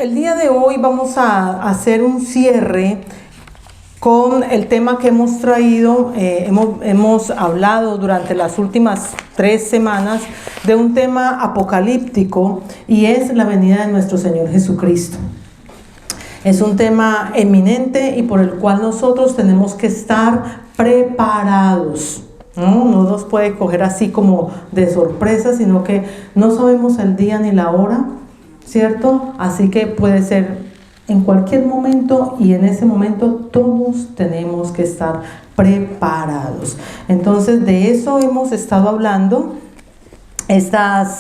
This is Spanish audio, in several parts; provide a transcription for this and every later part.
El día de hoy vamos a hacer un cierre con el tema que hemos traído. Hemos hablado durante las últimas 3 semanas de un tema apocalíptico, y es la venida de nuestro Señor Jesucristo. Es un tema eminente y por el cual nosotros tenemos que estar preparados. No nos puede coger así como de sorpresa, sino que no sabemos el día ni la hora, ¿cierto? Así que puede ser en cualquier momento, y en ese momento todos tenemos que estar preparados. Entonces, de eso hemos estado hablando esos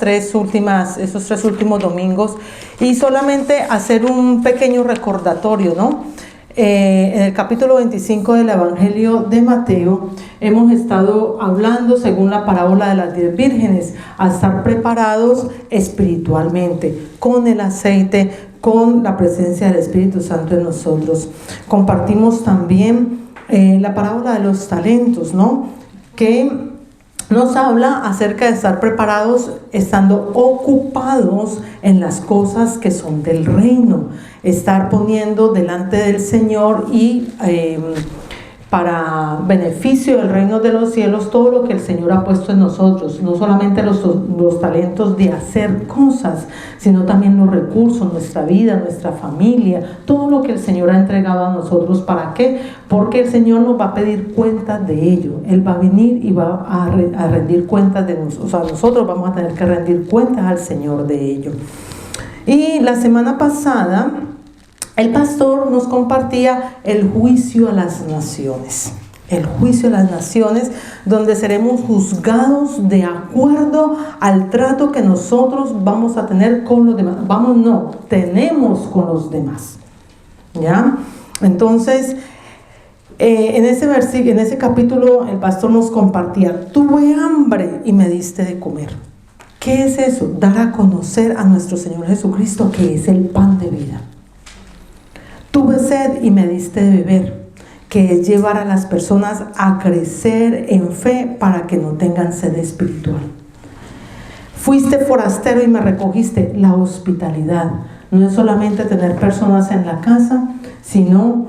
3 últimos domingos, y solamente hacer un pequeño recordatorio, ¿no? En el capítulo 25 del Evangelio de Mateo hemos estado hablando según la parábola de las 10 vírgenes, a estar preparados espiritualmente, con el aceite, con la presencia del Espíritu Santo en nosotros. Compartimos también la parábola de los talentos, ¿no? Que nos habla acerca de estar preparados estando ocupados en las cosas que son del reino, estar poniendo delante del Señor y para beneficio del reino de los cielos todo lo que el Señor ha puesto en nosotros, no solamente los talentos de hacer cosas, sino también los recursos, nuestra vida, nuestra familia, todo lo que el Señor ha entregado a nosotros. ¿Para qué? Porque el Señor nos va a pedir cuentas de ello. Él va a venir y va a rendir cuentas de nosotros. O sea, nosotros vamos a tener que rendir cuentas al Señor de ello. Y la semana pasada el pastor nos compartía el juicio a las naciones. El juicio a las naciones, donde seremos juzgados de acuerdo al trato que nosotros vamos a tener con los demás. Tenemos con los demás. ¿Ya? Entonces, en ese capítulo el pastor nos compartía: tuve hambre y me diste de comer. ¿Qué es eso? Dar a conocer a nuestro Señor Jesucristo, que es el pan de vida. Tuve sed y me diste de beber, que es llevar a las personas a crecer en fe para que no tengan sed espiritual. Fuiste forastero y me recogiste. La hospitalidad no es solamente tener personas en la casa, sino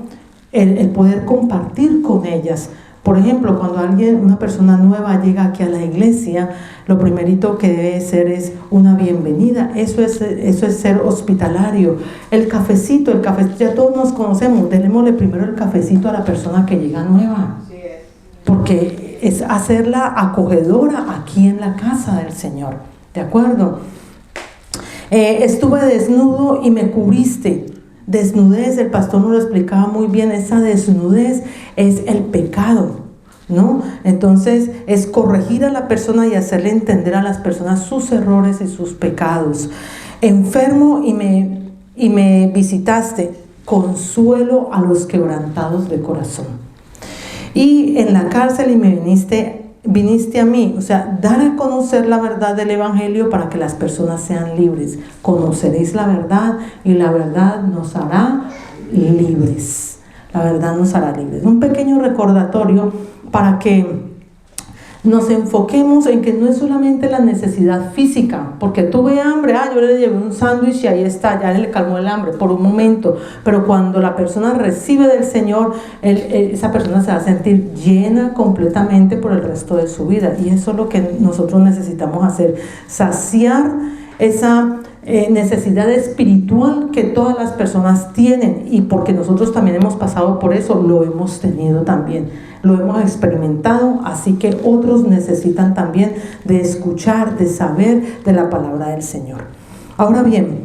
el poder compartir con ellas. Por ejemplo, cuando una persona nueva llega aquí a la iglesia, lo primerito que debe ser es una bienvenida. Eso es ser hospitalario. El cafecito, ya todos nos conocemos. Démosle primero el cafecito a la persona que llega nueva, porque es hacerla acogedora aquí en la casa del Señor. ¿De acuerdo? Estuve desnudo y me cubriste. Desnudez, el pastor nos lo explicaba muy bien. Esa desnudez es el pecado, ¿no? Entonces es corregir a la persona y hacerle entender a las personas sus errores y sus pecados. Enfermo y me visitaste. Consuelo a los quebrantados de corazón. Y en la cárcel y me viniste a mí. O sea, dar a conocer la verdad del Evangelio para que las personas sean libres. Conoceréis la verdad y la verdad nos hará libres. La verdad nos hará libres. Un pequeño recordatorio para que nos enfoquemos en que no es solamente la necesidad física, porque tuve hambre, yo le llevé un sándwich y ahí está, ya le calmó el hambre por un momento, pero cuando la persona recibe del Señor, esa persona se va a sentir llena completamente por el resto de su vida, y eso es lo que nosotros necesitamos hacer, saciar esa necesidad espiritual que todas las personas tienen, y porque nosotros también hemos pasado por eso, lo hemos tenido también, lo hemos experimentado, así que otros necesitan también de escuchar, de saber de la palabra del Señor. Ahora bien,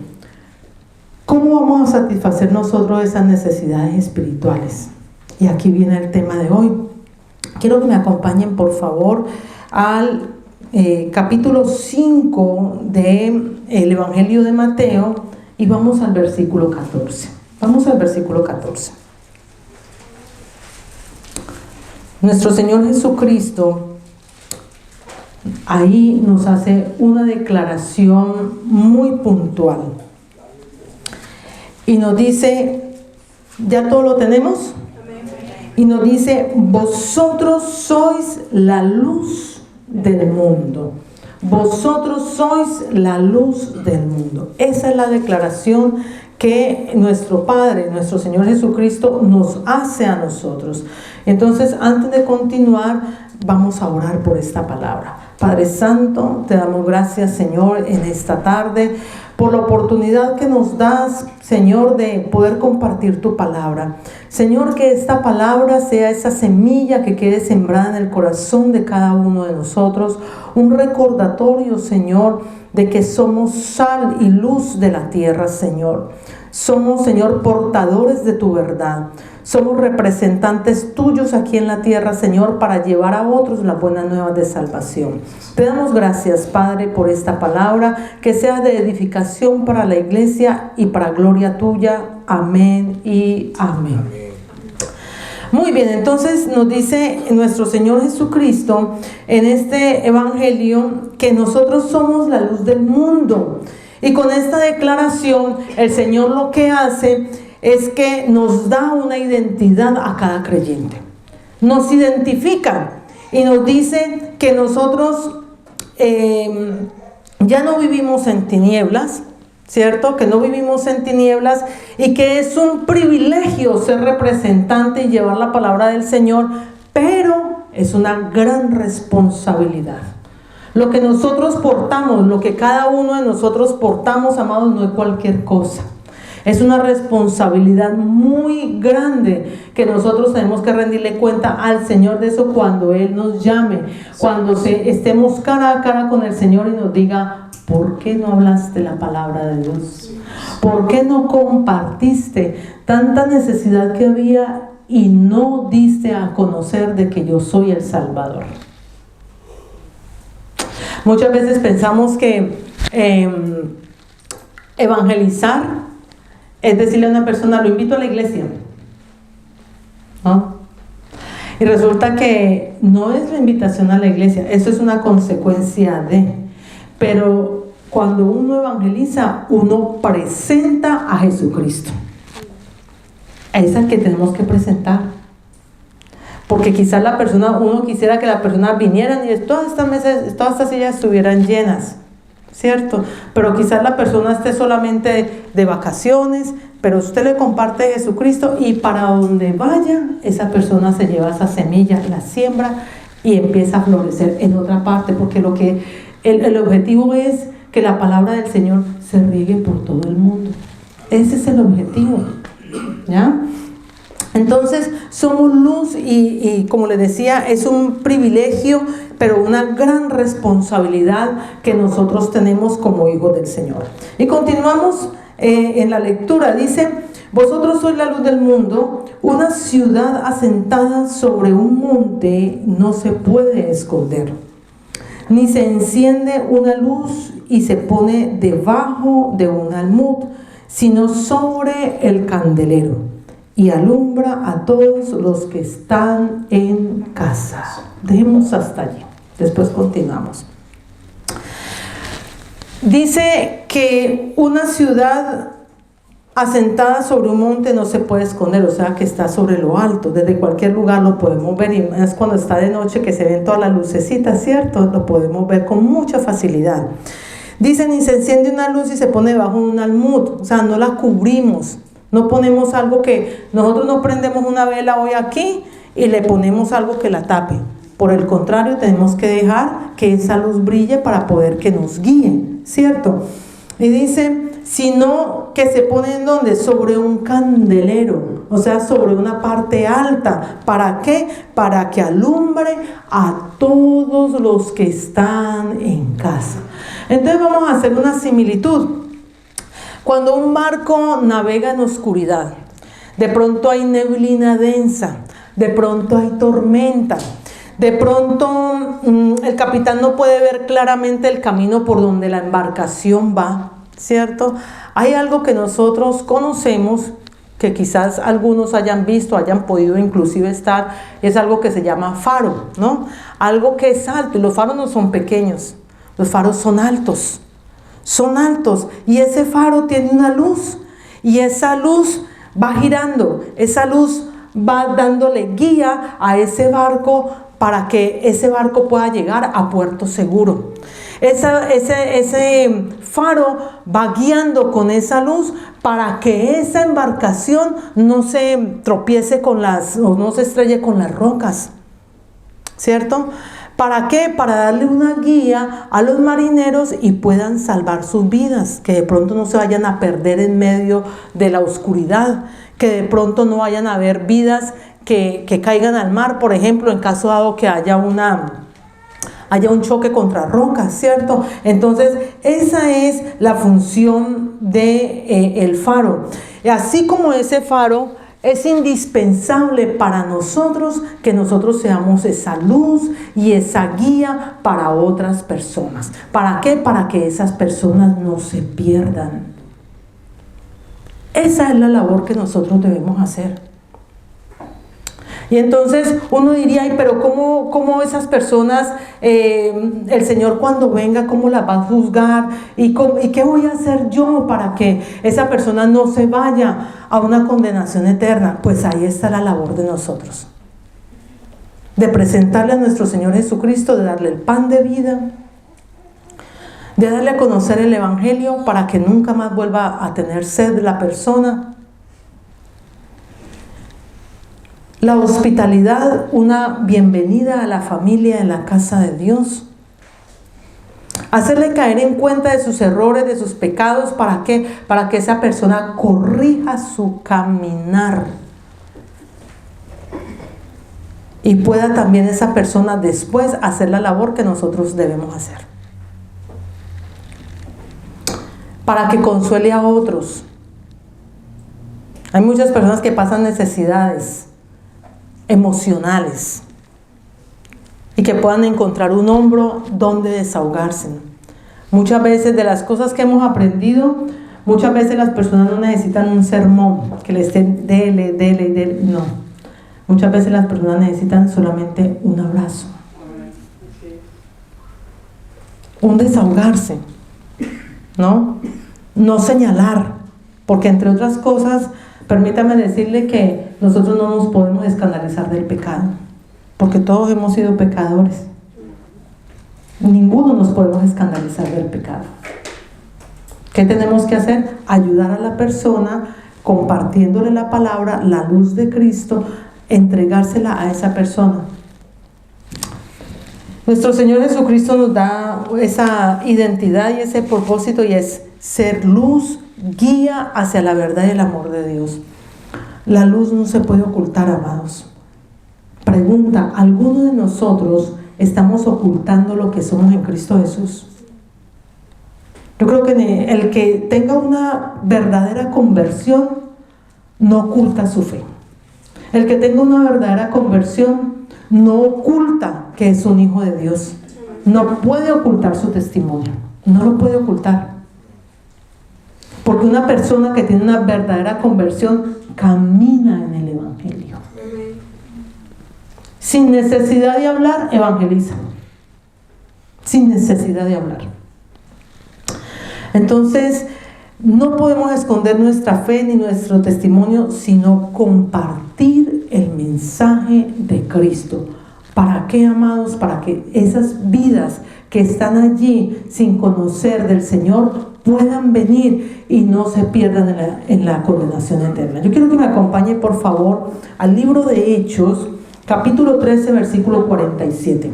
¿cómo vamos a satisfacer nosotros esas necesidades espirituales? Y aquí viene el tema de hoy. Quiero que me acompañen, por favor, al capítulo 5 del Evangelio de Mateo, y vamos al versículo 14. Vamos al versículo 14. Nuestro Señor Jesucristo ahí nos hace una declaración muy puntual y nos dice, ¿ya todo lo tenemos? Y nos dice: vosotros sois la luz del mundo. Vosotros sois la luz del mundo. Esa es la declaración que nuestro Padre, nuestro Señor Jesucristo nos hace a nosotros. Entonces, antes de continuar, vamos a orar por esta palabra. Padre Santo, te damos gracias, Señor, en esta tarde, por la oportunidad que nos das, Señor, de poder compartir tu palabra. Señor, que esta palabra sea esa semilla que quede sembrada en el corazón de cada uno de nosotros, un recordatorio, Señor, de que somos sal y luz de la tierra, Señor. Somos, Señor, portadores de tu verdad. Somos representantes tuyos aquí en la tierra, Señor, para llevar a otros las buenas nuevas de salvación. Te damos gracias, Padre, por esta palabra, que sea de edificación para la iglesia y para gloria tuya. Amén y amén. Muy bien, entonces nos dice nuestro Señor Jesucristo en este evangelio que nosotros somos la luz del mundo. Y con esta declaración, el Señor lo que hace es que nos da una identidad a cada creyente. Nos identifica y nos dice que nosotros ya no vivimos en tinieblas, ¿cierto? Que no vivimos en tinieblas y que es un privilegio ser representante y llevar la palabra del Señor, pero es una gran responsabilidad. Lo que nosotros portamos, lo que cada uno de nosotros portamos, amados, no es cualquier cosa. Es una responsabilidad muy grande que nosotros tenemos que rendirle cuenta al Señor de eso cuando Él nos llame, cuando estemos cara a cara con el Señor y nos diga: ¿por qué no hablaste la palabra de Dios? ¿Por qué no compartiste tanta necesidad que había y no diste a conocer de que yo soy el Salvador? Muchas veces pensamos que evangelizar es decirle a una persona: lo invito a la iglesia, ¿no? Y resulta que no es la invitación a la iglesia, eso es una consecuencia de. Pero cuando uno evangeliza, uno presenta a Jesucristo. Es el que tenemos que presentar. Porque quizás uno quisiera que la persona viniera y todas estas mesas, todas estas sillas estuvieran llenas, ¿cierto? Pero quizás la persona esté solamente de vacaciones, pero usted le comparte Jesucristo y para donde vaya, esa persona se lleva esa semilla, la siembra y empieza a florecer en otra parte, porque el objetivo es que la palabra del Señor se riegue por todo el mundo. Ese es el objetivo, ¿ya? Entonces somos luz y como les decía, es un privilegio, pero una gran responsabilidad que nosotros tenemos como hijos del Señor. Y continuamos en la lectura. Dice: vosotros sois la luz del mundo. Una ciudad asentada sobre un monte no se puede esconder, ni se enciende una luz y se pone debajo de un almud, sino sobre el candelero, y alumbra a todos los que están en casa. Dejemos hasta allí, después continuamos. Dice que una ciudad asentada sobre un monte no se puede esconder, o sea que está sobre lo alto, desde cualquier lugar lo podemos ver, y es cuando está de noche que se ven todas las lucecitas, ¿cierto? Lo podemos ver con mucha facilidad. Dicen: y se enciende una luz y se pone debajo de un almud, o sea, no la cubrimos. No ponemos algo que nosotros no prendemos una vela hoy aquí y le ponemos algo que la tape. Por el contrario, tenemos que dejar que esa luz brille para poder que nos guíe, ¿cierto? Y dice: sino que se pone en donde, sobre un candelero, o sea, sobre una parte alta. ¿Para qué? Para que alumbre a todos los que están en casa. Entonces vamos a hacer una similitud. Cuando un barco navega en oscuridad, de pronto hay neblina densa, de pronto hay tormenta, de pronto el capitán no puede ver claramente el camino por donde la embarcación va, ¿cierto? Hay algo que nosotros conocemos, que quizás algunos hayan visto, hayan podido inclusive estar, es algo que se llama faro, ¿no? Algo que es alto, y los faros no son pequeños, los faros son altos. Son altos, y ese faro tiene una luz, y esa luz va girando, esa luz va dándole guía a ese barco para que ese barco pueda llegar a puerto seguro. Ese faro va guiando con esa luz para que esa embarcación no se tropiece o no se estrelle con las rocas, ¿cierto? ¿Para qué? Para darle una guía a los marineros y puedan salvar sus vidas, que de pronto no se vayan a perder en medio de la oscuridad, que de pronto no vayan a haber vidas que caigan al mar, por ejemplo, en caso dado que haya un choque contra rocas, ¿cierto? Entonces, esa es la función del faro. Así como ese faro es indispensable para nosotros que nosotros seamos esa luz y esa guía para otras personas. ¿Para qué? Para que esas personas no se pierdan. Esa es la labor que nosotros debemos hacer. Y entonces uno diría, ay, pero ¿cómo esas personas, el Señor cuando venga, cómo las va a juzgar? ¿Y qué voy a hacer yo para que esa persona no se vaya a una condenación eterna? Pues ahí está la labor de nosotros. De presentarle a nuestro Señor Jesucristo, de darle el pan de vida, de darle a conocer el Evangelio para que nunca más vuelva a tener sed la persona. La hospitalidad, una bienvenida a la familia en la casa de Dios. Hacerle caer en cuenta de sus errores, de sus pecados, ¿para qué? Para que esa persona corrija su caminar. Y pueda también esa persona después hacer la labor que nosotros debemos hacer. Para que consuele a otros. Hay muchas personas que pasan necesidades emocionales y que puedan encontrar un hombro donde desahogarse. Muchas veces de las cosas que hemos aprendido, muchas veces las personas no necesitan un sermón que les estén dele, no. Muchas veces las personas necesitan solamente un abrazo, un desahogarse, no señalar, porque entre otras cosas, permítame decirle que nosotros no nos podemos escandalizar del pecado, porque todos hemos sido pecadores. Ninguno nos podemos escandalizar del pecado. ¿Qué tenemos que hacer? Ayudar a la persona, compartiéndole la palabra, la luz de Cristo, entregársela a esa persona. Nuestro Señor Jesucristo nos da esa identidad y ese propósito, y es ser luz, guía hacia la verdad y el amor de Dios. La luz no se puede ocultar, amados. Pregunta, ¿alguno de nosotros estamos ocultando lo que somos en Cristo Jesús? Yo creo que el que tenga una verdadera conversión no oculta su fe. El que tenga una verdadera conversión no oculta que es un hijo de Dios. No puede ocultar su testimonio. No lo puede ocultar. Porque una persona que tiene una verdadera conversión camina en el Evangelio. Sin necesidad de hablar, evangeliza. Sin necesidad de hablar. Entonces, no podemos esconder nuestra fe ni nuestro testimonio, sino compartir el mensaje de Cristo. ¿Para qué, amados? Para que esas vidas que están allí sin conocer del Señor puedan venir y no se pierdan en la condenación eterna. Yo quiero que me acompañe, por favor, al libro de Hechos, capítulo 13, versículo 47.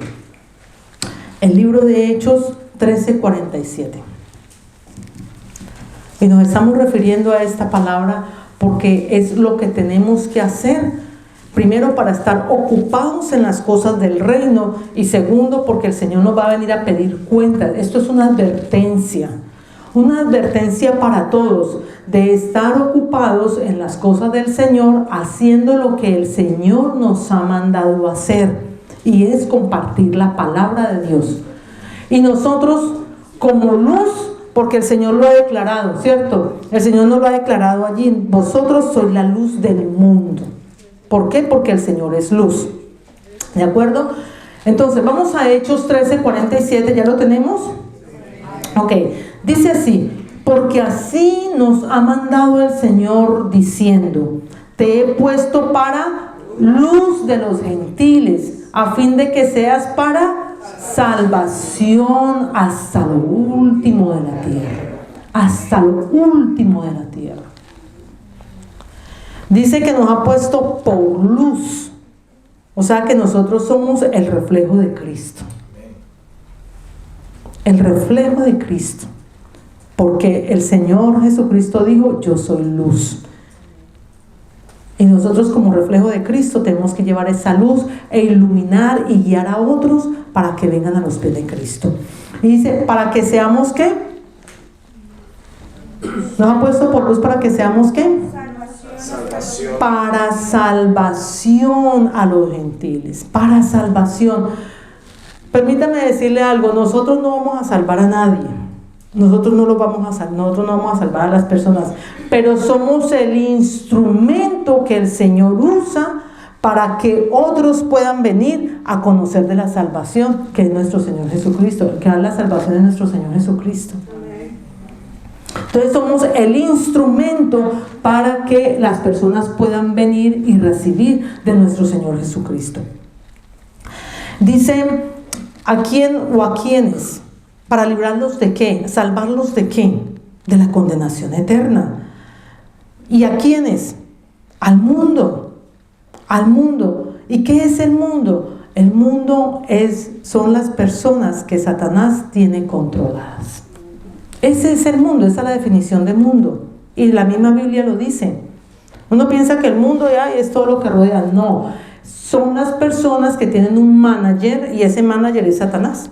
El libro de Hechos 13, 47. Y nos estamos refiriendo a esta palabra porque es lo que tenemos que hacer. Primero, para estar ocupados en las cosas del reino, y segundo, porque el Señor nos va a venir a pedir cuentas. Esto es una advertencia para todos, de estar ocupados en las cosas del Señor, haciendo lo que el Señor nos ha mandado hacer, y es compartir la palabra de Dios. Y nosotros, como luz, porque el Señor lo ha declarado, ¿cierto? El Señor nos lo ha declarado allí: vosotros sois la luz del mundo. ¿Por qué? Porque el Señor es luz. ¿De acuerdo? Entonces, vamos a Hechos 13, 47. ¿Ya lo tenemos? Ok. Dice así: porque así nos ha mandado el Señor, diciendo: te he puesto para luz de los gentiles, a fin de que seas para salvación hasta lo último de la tierra. Hasta lo último de la tierra. Dice que nos ha puesto por luz. O sea que nosotros somos el reflejo de Cristo. El reflejo de Cristo. Porque el Señor Jesucristo dijo: yo soy luz. Y nosotros, como reflejo de Cristo, tenemos que llevar esa luz e iluminar y guiar a otros para que vengan a los pies de Cristo. Y dice, para que seamos ¿qué? Nos ha puesto por luz para que seamos ¿qué? Salvación. Para salvación a los gentiles. Para salvación. Permítame decirle algo, nosotros no vamos a salvar a nadie. Nosotros no vamos a salvar a las personas, pero somos el instrumento que el Señor usa para que otros puedan venir a conocer de la salvación que es nuestro Señor Jesucristo, que es la salvación de nuestro Señor Jesucristo. Entonces somos el instrumento para que las personas puedan venir y recibir de nuestro Señor Jesucristo. Dice, ¿a quién o a quiénes? ¿Para librarlos de qué? ¿Salvarlos de qué? De la condenación eterna. ¿Y a quiénes? Al mundo. Al mundo. ¿Y qué es el mundo? El mundo son las personas que Satanás tiene controladas. Ese es el mundo, esa es la definición de mundo. Y la misma Biblia lo dice. Uno piensa que el mundo ya es todo lo que rodea. No, son las personas que tienen un manager y ese manager es Satanás.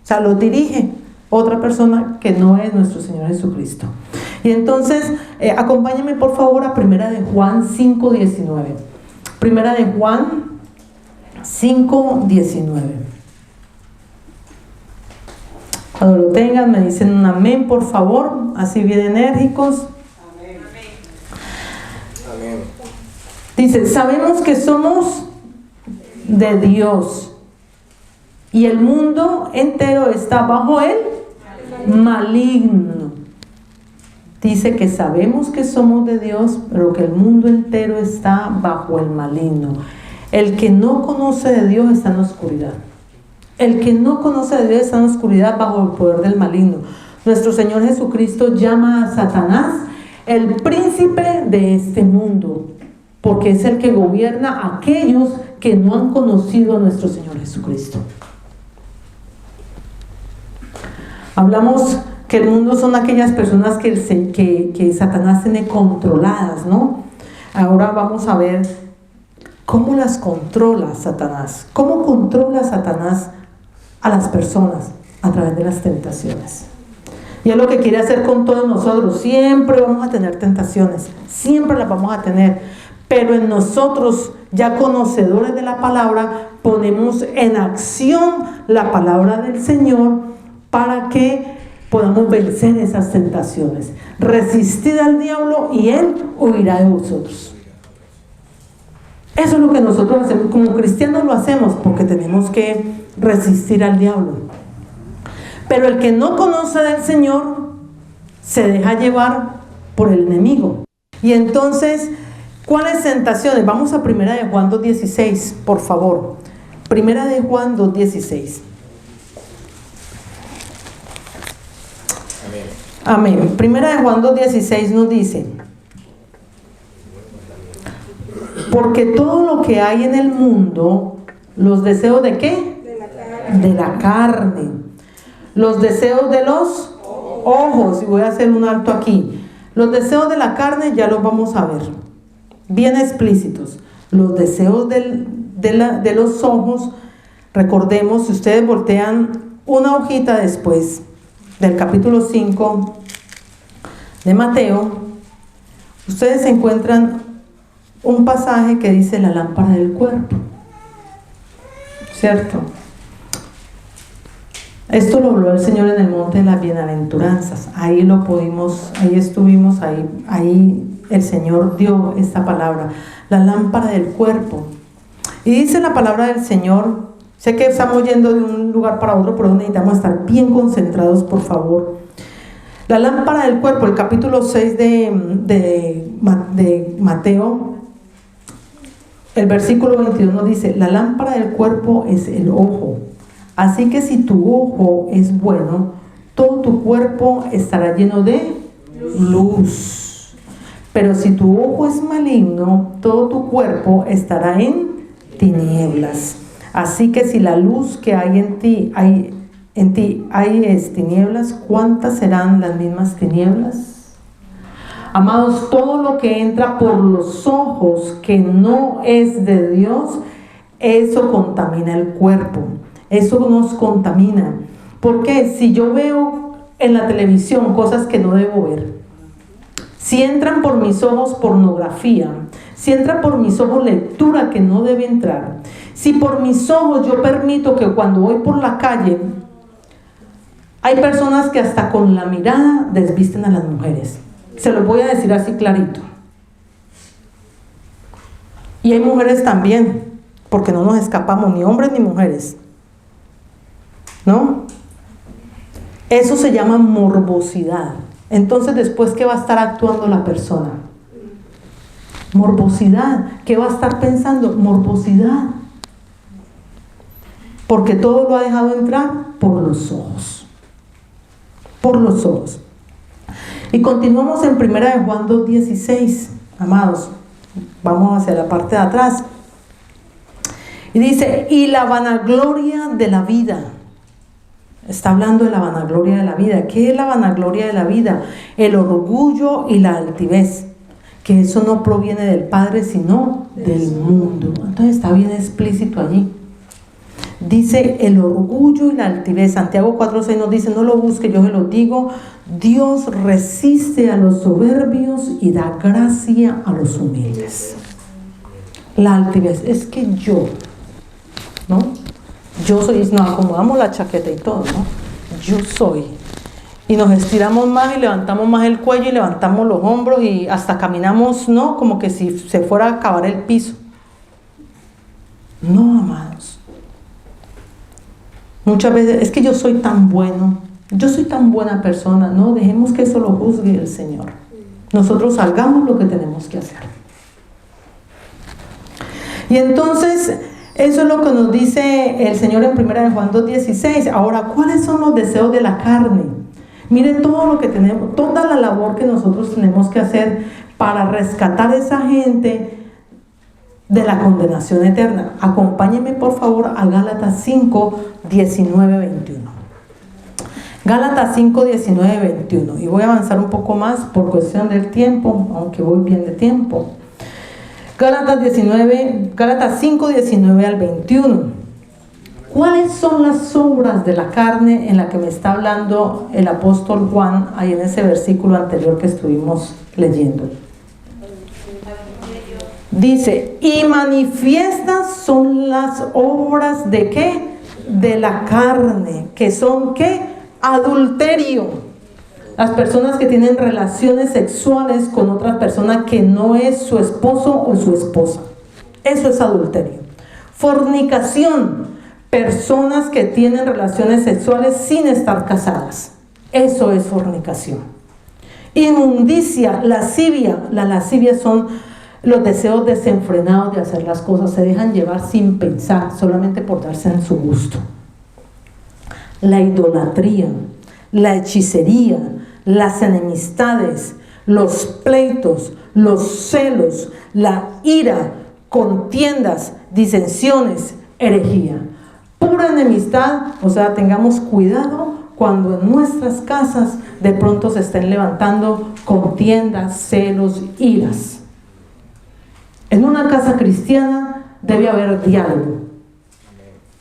O sea, lo dirige otra persona que no es nuestro Señor Jesucristo. Y entonces, acompáñenme por favor a 1 de Juan 5:19. 1 de Juan 5:19. Cuando lo tengan me dicen un amén por favor, así bien enérgicos. Amén. Amén. Dice, sabemos que somos de Dios y el mundo entero está bajo el maligno. Dice que sabemos que somos de Dios, pero que el mundo entero está bajo el maligno. El que no conoce de Dios está en la oscuridad. El que no conoce de Dios está en la oscuridad bajo el poder del maligno. Nuestro Señor Jesucristo llama a Satanás el príncipe de este mundo, porque es el que gobierna a aquellos que no han conocido a nuestro Señor Jesucristo. Hablamos que el mundo son aquellas personas que Satanás tiene controladas, ¿no? Ahora vamos a ver cómo las controla Satanás. ¿Cómo controla Satanás a las personas? A través de las tentaciones. Y es lo que quiere hacer con todos nosotros. Siempre vamos a tener tentaciones, siempre las vamos a tener, pero en nosotros, ya conocedores de la palabra, ponemos en acción la palabra del Señor para que podamos vencer esas tentaciones. Resistid al diablo y él huirá de vosotros. Eso es lo que nosotros hacemos, como cristianos lo hacemos porque tenemos que resistir al diablo. Pero el que no conoce del Señor se deja llevar por el enemigo. Y entonces, ¿cuáles tentaciones? Vamos a 1 de Juan 2:16, por favor. 1 de Juan 2:16. Amén. 1 de Juan 2:16 nos dice: porque todo lo que hay en el mundo, los deseos de ¿qué? De la carne. Los deseos de los ojos, y voy a hacer un alto aquí. Los deseos de la carne ya los vamos a ver, bien explícitos. Los deseos de los ojos, recordemos, si ustedes voltean una hojita después del capítulo 5 de Mateo, ustedes encuentran un pasaje que dice la lámpara del cuerpo, ¿cierto? Esto lo habló el Señor en el monte de las bienaventuranzas. Ahí estuvimos, ahí el Señor dio esta palabra, la lámpara del cuerpo. Y dice la palabra del Señor, sé que estamos yendo de un lugar para otro, pero necesitamos estar bien concentrados, por favor. La lámpara del cuerpo, el capítulo 6 de Mateo, el versículo 22 nos dice: la lámpara del cuerpo es el ojo. Así que si tu ojo es bueno, todo tu cuerpo estará lleno de luz. Pero si tu ojo es maligno, todo tu cuerpo estará en tinieblas. Así que si la luz que hay en ti es tinieblas, ¿cuántas serán las mismas tinieblas? Amados, todo lo que entra por los ojos que no es de Dios, eso contamina el cuerpo. Eso nos contamina. Porque si yo veo en la televisión cosas que no debo ver, si entran por mis ojos pornografía, si entra por mis ojos lectura que no debe entrar, si por mis ojos yo permito que cuando voy por la calle, hay personas que hasta con la mirada desvisten a las mujeres. Se los voy a decir así clarito. Y hay mujeres también, porque no nos escapamos ni hombres ni mujeres, ¿no? Eso se llama morbosidad. Entonces, ¿después qué va a estar actuando la persona? Morbosidad. ¿Qué va a estar pensando? Morbosidad. Porque todo lo ha dejado entrar por los ojos. Por los ojos. Y continuamos en 1 de Juan 2:16, amados. Vamos hacia la parte de atrás. Y dice, y la vanagloria de la vida. Está hablando de la vanagloria de la vida. ¿Qué es la vanagloria de la vida? El orgullo y la altivez. Que eso no proviene del Padre, sino del mundo. Entonces está bien explícito allí. Dice el orgullo y la altivez. Santiago 4:6 nos dice, no lo busque, yo se lo digo. Dios resiste a los soberbios y da gracia a los humildes. La altivez es que yo, ¿no? Yo soy, nos acomodamos la chaqueta y todo, ¿no? Yo soy. Y nos estiramos más y levantamos más el cuello y levantamos los hombros y hasta caminamos, ¿no? Como que si se fuera a acabar el piso. No, amados. Muchas veces, es que yo soy tan bueno, yo soy tan buena persona. No, dejemos que eso lo juzgue el Señor. Nosotros hagamos lo que tenemos que hacer. Y entonces, eso es lo que nos dice el Señor en 1 de Juan 2:16. Ahora, ¿cuáles son los deseos de la carne? Miren todo lo que tenemos, toda la labor que nosotros tenemos que hacer para rescatar a esa gente de la condenación eterna. Acompáñenme por favor a Gálatas 5:19-21. Gálatas 5:19-21. Y voy a avanzar un poco más por cuestión del tiempo, aunque voy bien de tiempo. Gálatas 5:19-21. ¿Cuáles son las obras de la carne en la que me está hablando el apóstol Juan ahí en ese versículo anterior que estuvimos leyendo? Dice, y manifiestas son las obras ¿de qué? De la carne, que son ¿qué? Adulterio. Las personas que tienen relaciones sexuales con otra persona que no es su esposo o su esposa. Eso es adulterio. Fornicación. Personas que tienen relaciones sexuales sin estar casadas. Eso es fornicación. Inmundicia, lascivia. La lascivia son los deseos desenfrenados de hacer las cosas. Se dejan llevar sin pensar, solamente por darse en su gusto. La idolatría, la hechicería, las enemistades, los pleitos, los celos, la ira, contiendas, disensiones, herejía. Pura enemistad, o sea, tengamos cuidado cuando en nuestras casas de pronto se estén levantando contiendas, celos, iras. En una casa cristiana debe haber diálogo.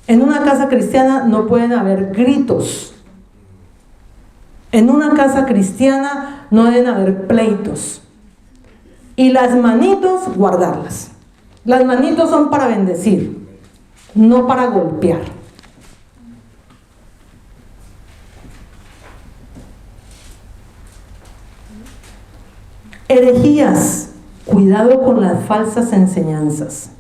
En una casa cristiana no pueden haber gritos. En una casa cristiana no deben haber pleitos. Y las manitos, guardarlas. Las manitos son para bendecir, no para golpear. Herejías, cuidado con las falsas enseñanzas.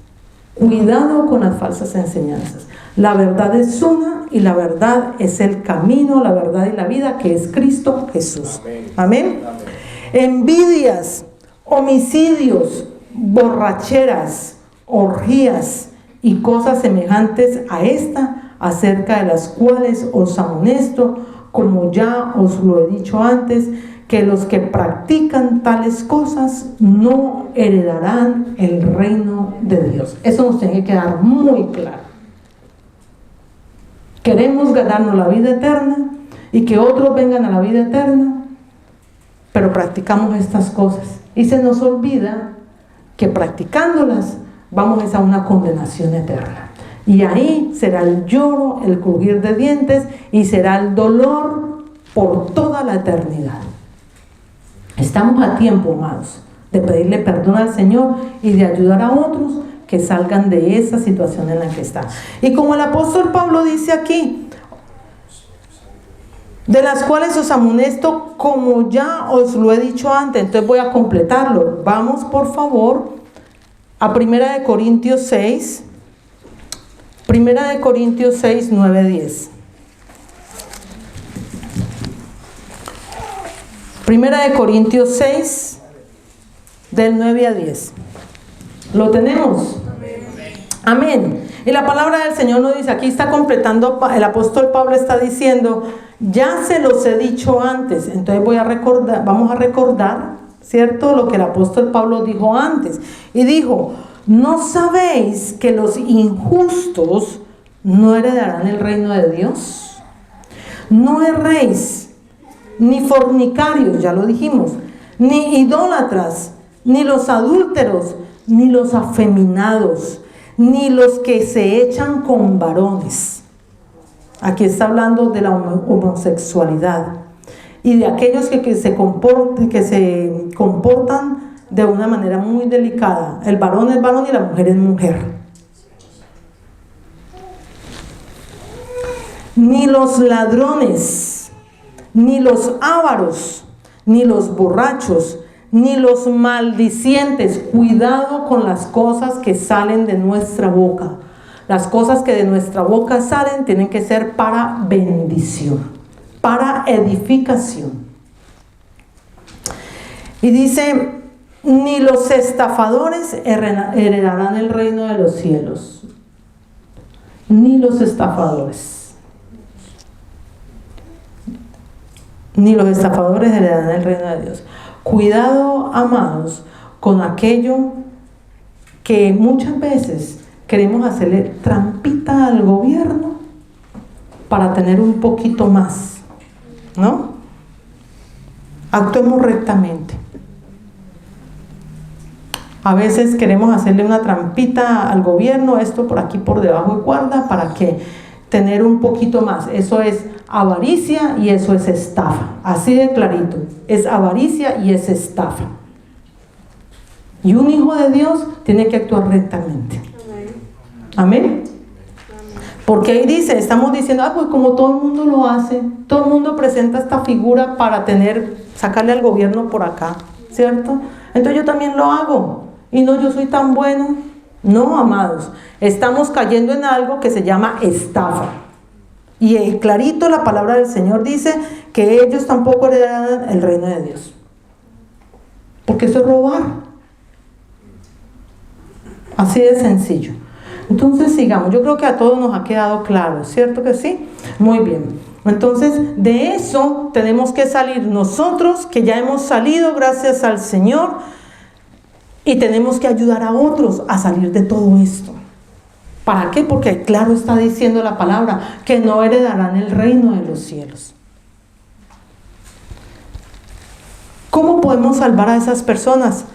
Cuidado con las falsas enseñanzas. La verdad es una y la verdad es el camino, la verdad y la vida, que es Cristo Jesús. Amén. Amén. Envidias, homicidios, borracheras, orgías y cosas semejantes a esta, acerca de las cuales os amonesto, como ya os lo he dicho antes, que los que practican tales cosas no heredarán el reino de Dios. Eso nos tiene que quedar muy claro. Queremos ganarnos la vida eterna y que otros vengan a la vida eterna, pero practicamos estas cosas y se nos olvida que practicándolas vamos a una condenación eterna. Y ahí será el lloro, el crujir de dientes y será el dolor por toda la eternidad. Estamos a tiempo, amados, de pedirle perdón al Señor y de ayudar a otros que salgan de esa situación en la que están. Y como el apóstol Pablo dice aquí, de las cuales os amonesto, como ya os lo he dicho antes. Entonces voy a completarlo. Vamos, por favor, a 1 Corintios 6. 1 Corintios 6, 9, 10. 1 Corintios 6, del 9 a 10. ¿Lo tenemos? Amén. Y la palabra del Señor nos dice, aquí está completando, el apóstol Pablo está diciendo, ya se los he dicho antes. Entonces vamos a recordar, ¿cierto? Lo que el apóstol Pablo dijo antes. Y dijo, ¿no sabéis que los injustos no heredarán el reino de Dios? No erréis, ni fornicarios, ya lo dijimos, ni idólatras, ni los adúlteros, ni los afeminados, ni los que se echan con varones. Aquí está hablando de la homosexualidad y de aquellos que se comportan de una manera muy delicada. El varón es varón y la mujer es mujer. Ni los ladrones, ni los ávaros, ni los borrachos, ni los maldicientes. Cuidado con las cosas que salen de nuestra boca. Las cosas que de nuestra boca salen tienen que ser para bendición, para edificación. Y dice, ni los estafadores heredarán el reino de los cielos. Ni los estafadores. Ni los estafadores heredarán el reino de Dios. Cuidado, amados, con aquello que muchas veces queremos hacerle trampita al gobierno para tener un poquito más, ¿no? Actuemos rectamente. A veces queremos hacerle una trampita al gobierno, esto por aquí por debajo de guarda, para que tener un poquito más. Eso es avaricia y eso es estafa. Así de clarito. Es avaricia y es estafa. Y un hijo de Dios tiene que actuar rectamente. Amén. Porque ahí dice, estamos diciendo, pues como todo el mundo lo hace, todo el mundo presenta esta figura para sacarle al gobierno por acá, ¿cierto? Entonces yo también lo hago. Y no, yo soy tan bueno. No, amados, estamos cayendo en algo que se llama estafa. Y clarito la palabra del Señor dice que ellos tampoco heredarán el reino de Dios. Porque eso es robar. Así de sencillo. Entonces sigamos. Yo creo que a todos nos ha quedado claro, ¿cierto que sí? Muy bien. Entonces de eso tenemos que salir nosotros, que ya hemos salido gracias al Señor. Y tenemos que ayudar a otros a salir de todo esto. ¿Para qué? Porque claro está diciendo la palabra que no heredarán el reino de los cielos. ¿Cómo podemos salvar a esas personas?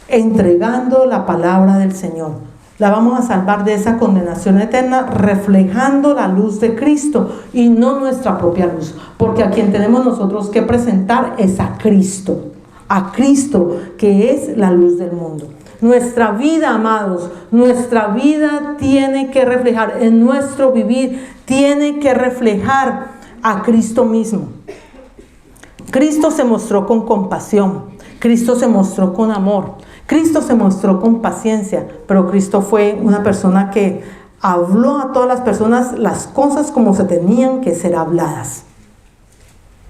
Entregando la palabra del Señor. La vamos a salvar de esa condenación eterna reflejando la luz de Cristo y no nuestra propia luz. Porque a quien tenemos nosotros que presentar es a Cristo. A Cristo, que es la luz del mundo. Nuestra vida, amados, nuestra vida tiene que reflejar, en nuestro vivir, tiene que reflejar a Cristo mismo. Cristo se mostró con compasión, Cristo se mostró con amor, Cristo se mostró con paciencia, pero Cristo fue una persona que habló a todas las personas las cosas como se tenían que ser habladas.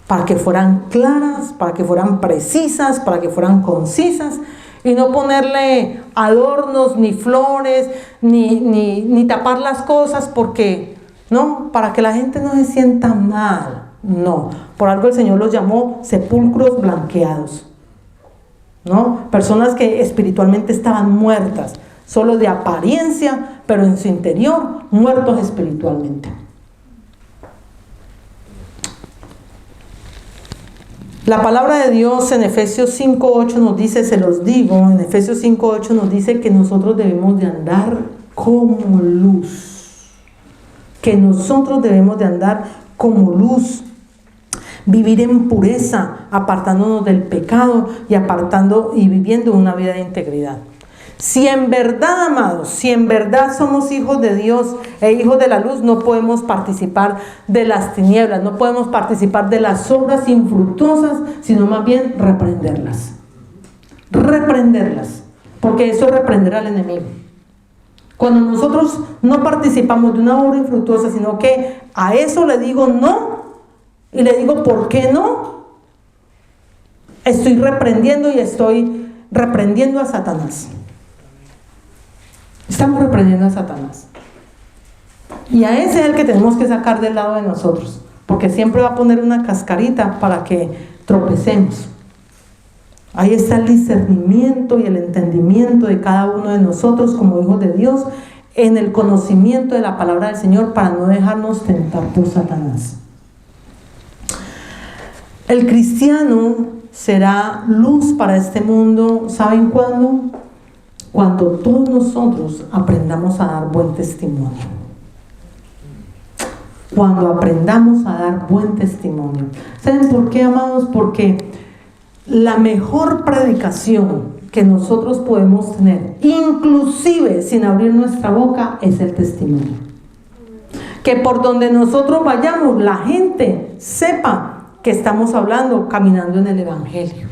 Para que fueran claras, para que fueran precisas, para que fueran concisas y no ponerle adornos, ni flores, ni tapar las cosas porque ¿no? Para que la gente no se sienta mal. No, por algo el Señor los llamó sepulcros blanqueados, ¿no? Personas que espiritualmente estaban muertas, solo de apariencia, pero en su interior muertos espiritualmente. La palabra de Dios en Efesios 5:8 nos dice, se los digo, en Efesios 5:8 nos dice que nosotros debemos de andar como luz, que nosotros debemos de andar como luz, vivir en pureza, apartándonos del pecado y viviendo una vida de integridad. Si en verdad, amados, si en verdad somos hijos de Dios e hijos de la luz, no podemos participar de las tinieblas, no podemos participar de las obras infructuosas, sino más bien reprenderlas. Reprenderlas, porque eso es reprender al enemigo. Cuando nosotros no participamos de una obra infructuosa, sino que a eso le digo no, y le digo ¿por qué no? Estoy reprendiendo y estoy reprendiendo a Satanás. Estamos reprendiendo a Satanás. Y a ese es el que tenemos que sacar del lado de nosotros, porque siempre va a poner una cascarita para que tropecemos. Ahí está el discernimiento y el entendimiento de cada uno de nosotros como hijos de Dios, en el conocimiento de la palabra del Señor, para no dejarnos tentar por Satanás. El cristiano será luz para este mundo, ¿saben cuándo? Cuando todos nosotros aprendamos a dar buen testimonio. Cuando aprendamos a dar buen testimonio. ¿Saben por qué, amados? Porque la mejor predicación que nosotros podemos tener, inclusive sin abrir nuestra boca, es el testimonio. Que por donde nosotros vayamos, la gente sepa que estamos hablando, caminando en el Evangelio.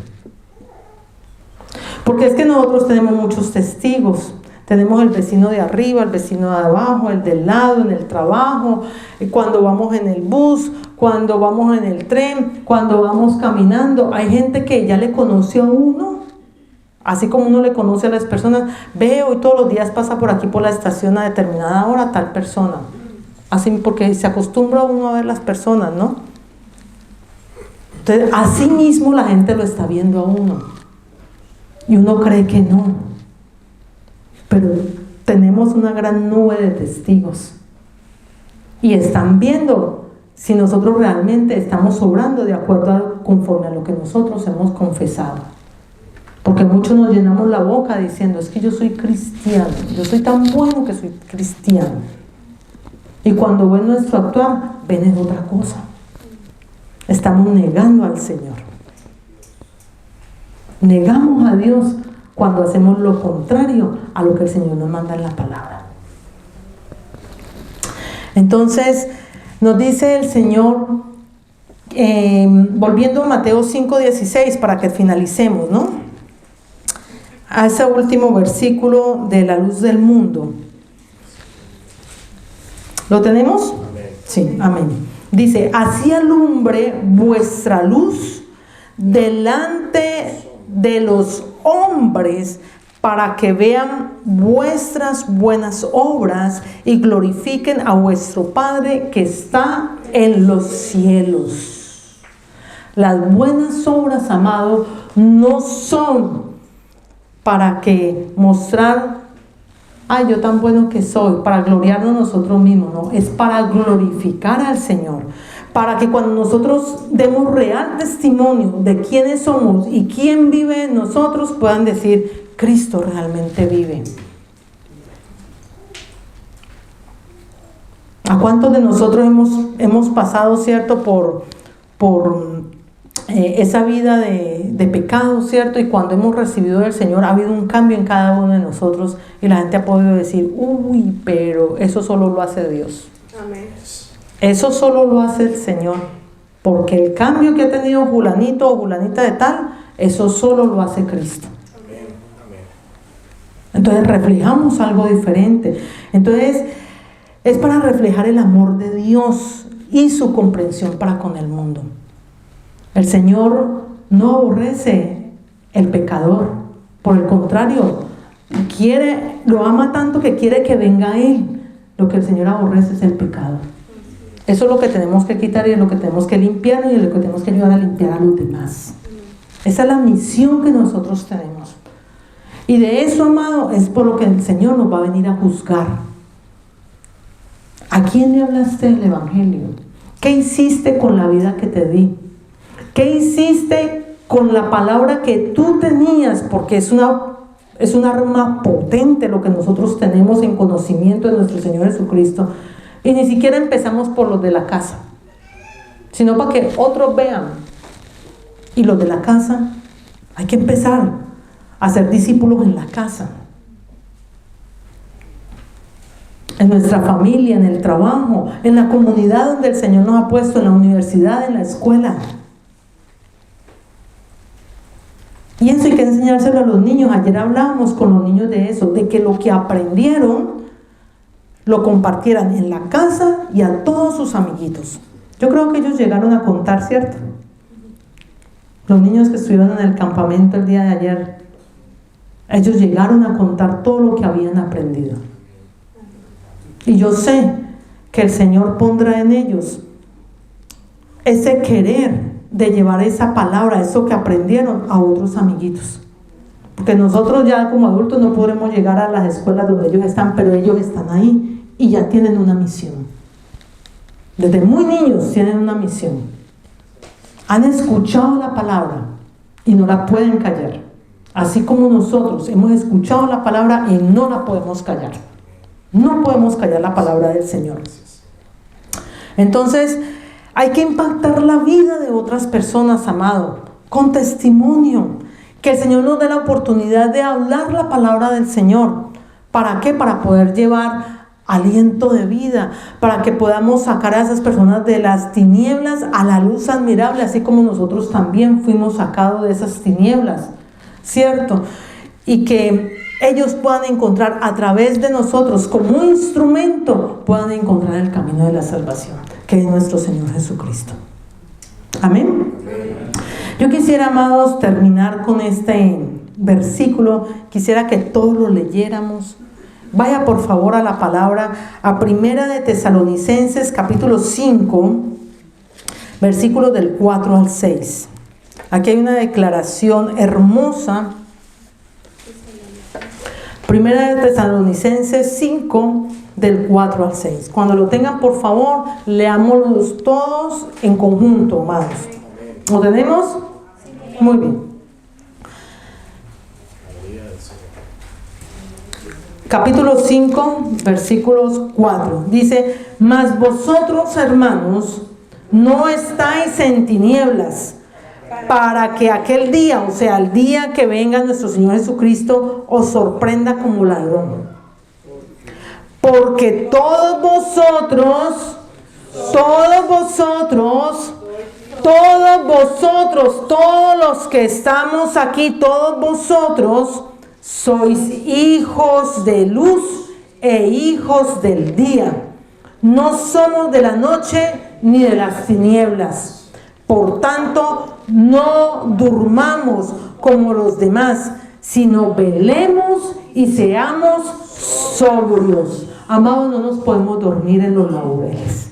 Porque es que nosotros tenemos muchos testigos. Tenemos el vecino de arriba, el vecino de abajo, el del lado, en el trabajo, cuando vamos en el bus, cuando vamos en el tren, cuando vamos caminando. Hay gente que ya le conoce a uno, así como uno le conoce a las personas. Veo y todos los días pasa por aquí por la estación a determinada hora tal persona. Así, porque se acostumbra uno a ver las personas, ¿no? Entonces, así mismo la gente lo está viendo a uno. Y uno cree que no. Pero tenemos una gran nube de testigos. Y están viendo si nosotros realmente estamos obrando de acuerdo conforme a lo que nosotros hemos confesado. Porque muchos nos llenamos la boca diciendo, es que yo soy cristiano, yo soy tan bueno que soy cristiano. Y cuando ven nuestro actuar, ven en otra cosa. Estamos negando al Señor. Negamos a Dios cuando hacemos lo contrario a lo que el Señor nos manda en la palabra. Entonces, nos dice el Señor, volviendo a Mateo 5:16, para que finalicemos, ¿no? A ese último versículo de la luz del mundo. ¿Lo tenemos? Sí, amén. Dice, así alumbre vuestra luz delante de los hombres, para que vean vuestras buenas obras y glorifiquen a vuestro Padre que está en los cielos. Las buenas obras, amado, no son para que mostrar, ay, yo tan bueno que soy, para gloriarnos nosotros mismos, no, es para glorificar al Señor. Para que cuando nosotros demos real testimonio de quiénes somos y quién vive en nosotros, puedan decir, Cristo realmente vive. ¿A cuántos de nosotros hemos pasado, cierto, por esa vida de pecado, cierto? Y cuando hemos recibido del Señor, ha habido un cambio en cada uno de nosotros y la gente ha podido decir, uy, pero eso solo lo hace Dios. Amén. Eso solo lo hace el Señor, porque el cambio que ha tenido Julanito o Julanita de tal, eso solo lo hace Cristo. Amén. Amén. Entonces reflejamos algo diferente. Entonces es para reflejar el amor de Dios y su comprensión para con el mundo. El Señor no aborrece el pecador, por el contrario, lo ama tanto que quiere que venga a Él. Lo que el Señor aborrece es el pecado. Eso es lo que tenemos que quitar y es lo que tenemos que limpiar y es lo que tenemos que ayudar a limpiar a los demás. Esa es la misión que nosotros tenemos. Y de eso, amado, es por lo que el Señor nos va a venir a juzgar. ¿A quién le hablaste del Evangelio? ¿Qué hiciste con la vida que te di? ¿Qué hiciste con la palabra que tú tenías? Porque es un arma potente lo que nosotros tenemos en conocimiento de nuestro Señor Jesucristo. Y ni siquiera empezamos por los de la casa, sino para que otros vean. Y los de la casa, hay que empezar a ser discípulos en la casa, en nuestra familia, en el trabajo, en la comunidad donde el Señor nos ha puesto, en la universidad, en la escuela. Y eso hay que enseñárselo a los niños. Ayer hablábamos con los niños de eso, de que lo que aprendieron lo compartieran en la casa y a todos sus amiguitos. Yo creo que ellos llegaron a contar, ¿cierto? Los niños que estuvieron en el campamento el día de ayer, ellos llegaron a contar todo lo que habían aprendido. Y yo sé que el Señor pondrá en ellos ese querer de llevar esa palabra, eso que aprendieron, a otros amiguitos. Porque nosotros ya como adultos no podremos llegar a las escuelas donde ellos están, pero ellos están ahí y ya tienen una misión. Desde muy niños tienen una misión. Han escuchado la palabra y no la pueden callar. Así como nosotros hemos escuchado la palabra y no la podemos callar. No podemos callar la palabra del Señor. Entonces, hay que impactar la vida de otras personas, amado, con testimonio. Que el Señor nos dé la oportunidad de hablar la palabra del Señor. ¿Para qué? Para poder llevar aliento de vida, para que podamos sacar a esas personas de las tinieblas a la luz admirable, así como nosotros también fuimos sacados de esas tinieblas, ¿cierto? Y que ellos puedan encontrar a través de nosotros, como un instrumento, puedan encontrar el camino de la salvación, que es nuestro Señor Jesucristo. Amén. Yo quisiera, amados, terminar con este versículo. Quisiera que todos lo leyéramos. Vaya por favor a la palabra, a Primera de Tesalonicenses capítulo 5, versículos del 4 al 6. Aquí hay una declaración hermosa. Primera de Tesalonicenses 5, del 4 al 6. Cuando lo tengan, por favor, leámoslos todos en conjunto, amados. ¿Lo tenemos? Muy bien. Capítulo 5, versículos 4. Dice: mas vosotros, hermanos, no estáis en tinieblas, para que aquel día, o sea, el día que venga nuestro Señor Jesucristo, os sorprenda como ladrón. Porque todos vosotros, todos los que estamos aquí, todos vosotros, sois hijos de luz e hijos del día. No somos de la noche ni de las tinieblas. Por tanto, no durmamos como los demás, sino velemos y seamos sobrios. Amados, no nos podemos dormir en los laureles.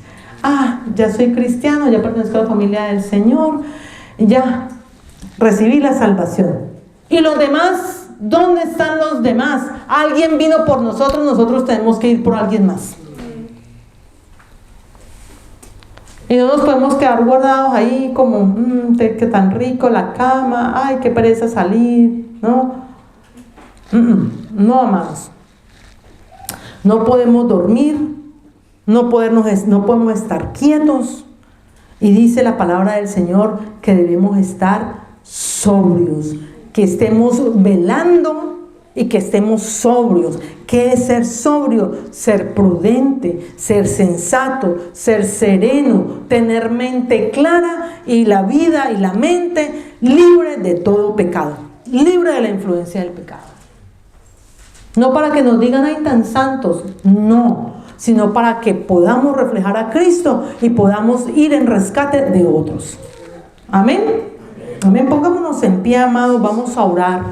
Ya soy cristiano, ya pertenezco a la familia del Señor, ya recibí la salvación. ¿Y los demás? ¿Dónde están los demás? Alguien vino por nosotros, nosotros tenemos que ir por alguien más. Y no nos podemos quedar guardados ahí como, qué tan rico la cama, ay, qué pereza salir, ¿no? No, amados. No podemos dormir, no podemos estar quietos. Y dice la palabra del Señor que debemos estar sobrios, que estemos velando y que estemos sobrios. ¿Qué es ser sobrio? Ser prudente, ser sensato, ser sereno, tener mente clara y la vida y la mente libre de todo pecado, libre de la influencia del pecado. No para que nos digan, ay, tan santos, no, sino para que podamos reflejar a Cristo y podamos ir en rescate de otros. Amén. Amén. Pongámonos en pie, amados, vamos a orar.